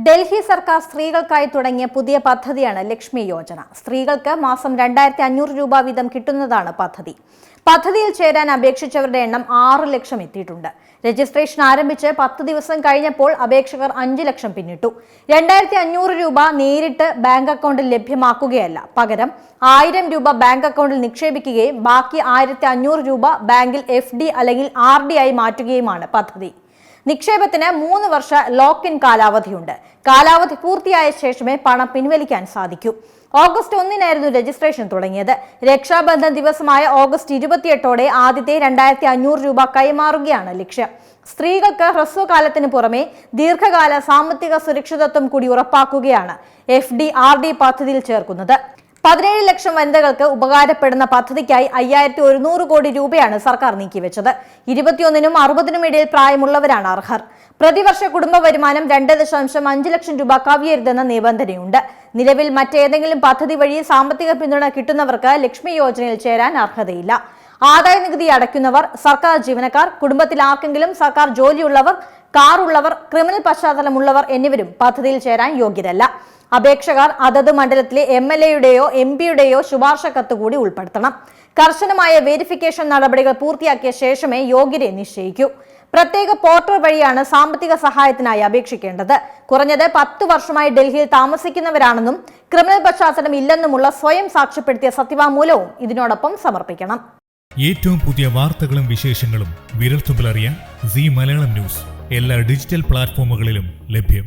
ഡൽഹി സർക്കാർ സ്ത്രീകൾക്കായി തുടങ്ങിയ പുതിയ പദ്ധതിയാണ് ലക്ഷ്മി യോജന. സ്ത്രീകൾക്ക് മാസം 2500 രൂപ വീതം കിട്ടുന്നതാണ് പദ്ധതി. പദ്ധതിയിൽ ചേരാൻ അപേക്ഷിച്ചവരുടെ എണ്ണം 6 ലക്ഷം എത്തിയിട്ടുണ്ട്. രജിസ്ട്രേഷൻ ആരംഭിച്ച് 10 ദിവസം കഴിഞ്ഞപ്പോൾ അപേക്ഷകർ 5 ലക്ഷം പിന്നിട്ടു. 2500 രൂപ നേരിട്ട് ബാങ്ക് അക്കൗണ്ടിൽ ലഭ്യമാക്കുകയല്ല, പകരം 1000 രൂപ ബാങ്ക് അക്കൗണ്ടിൽ നിക്ഷേപിക്കുകയും ബാക്കി 1500 രൂപ ബാങ്കിൽ FD അല്ലെങ്കിൽ RD ആയി മാറ്റുകയുമാണ് പദ്ധതി. നിക്ഷേപത്തിന് 3 വർഷ ലോക്ക് ഇൻ കാലാവധിയുണ്ട്. കാലാവധി പൂർത്തിയായ ശേഷമേ പണം പിൻവലിക്കാൻ സാധിക്കൂ. ഓഗസ്റ്റ് 1-നായിരുന്നു രജിസ്ട്രേഷൻ തുടങ്ങിയത്. രക്ഷാബന്ധൻ ദിവസമായ ഓഗസ്റ്റ് 28-ഓടെ ആദ്യത്തെ 2500 രൂപ കൈമാറുകയാണ് ലക്ഷ്യം. സ്ത്രീകൾക്ക് ഹ്രസ്വകാലത്തിന് പുറമെ ദീർഘകാല സാമ്പത്തിക സുരക്ഷിതത്വം കൂടി ഉറപ്പാക്കുകയാണ് FD RD പദ്ധതിയിൽ ചേർക്കുന്നത്. 17 ലക്ഷം വനിതകൾക്ക് ഉപകാരപ്പെടുന്ന പദ്ധതിക്കായി 5100 കോടി രൂപയാണ് സർക്കാർ നീക്കിവെച്ചത്. 21-നും 60-നും ഇടയിൽ പ്രായമുള്ളവരാണ് അർഹർ. പ്രതിവർഷ കുടുംബ വരുമാനം 2.5 ലക്ഷം രൂപ കവിയരുതെന്ന നിബന്ധനയുണ്ട്. നിലവിൽ മറ്റേതെങ്കിലും പദ്ധതി വഴി സാമ്പത്തിക പിന്തുണ കിട്ടുന്നവർക്ക് ലക്ഷ്മി യോജനയിൽ ചേരാൻ അർഹതയില്ല. ആദായ നികുതി അടയ്ക്കുന്നവർ, സർക്കാർ ജീവനക്കാർ, കുടുംബത്തിൽ ആർക്കെങ്കിലും സർക്കാർ ജോലിയുള്ളവർ, കാറുള്ളവർ, ക്രിമിനൽ പശ്ചാത്തലമുള്ളവർ എന്നിവരും പദ്ധതിയിൽ ചേരാൻ യോഗ്യരല്ല. അപേക്ഷകർ അതത് മണ്ഡലത്തിലെ MLA-യുടെയോ MP-യുടെയോ ശുപാർശ കത്ത് കൂടി ഉൾപ്പെടുത്തണം. കർശനമായ വെരിഫിക്കേഷൻ നടപടികൾ പൂർത്തിയാക്കിയ ശേഷമേ യോഗ്യരെ നിശ്ചയിക്കൂ. പ്രത്യേക പോർട്ടൽ വഴിയാണ് സാമ്പത്തിക സഹായത്തിനായി അപേക്ഷിക്കേണ്ടത്. കുറഞ്ഞത് 10 വർഷമായി ഡൽഹിയിൽ താമസിക്കുന്നവരാണെന്നും ക്രിമിനൽ പശ്ചാത്തലം ഇല്ലെന്നുമുള്ള സ്വയം സാക്ഷ്യപ്പെടുത്തിയ സത്യവാങ്മൂലവും ഇതിനോടൊപ്പം സമർപ്പിക്കണം. ഏറ്റവും പുതിയ വാർത്തകളും വിശേഷങ്ങളും വിരൽത്തുമ്പിലറിയാൻ Zee മലയാളം ന്യൂസ് എല്ലാ ഡിജിറ്റൽ പ്ലാറ്റ്ഫോമുകളിലും ലഭ്യം.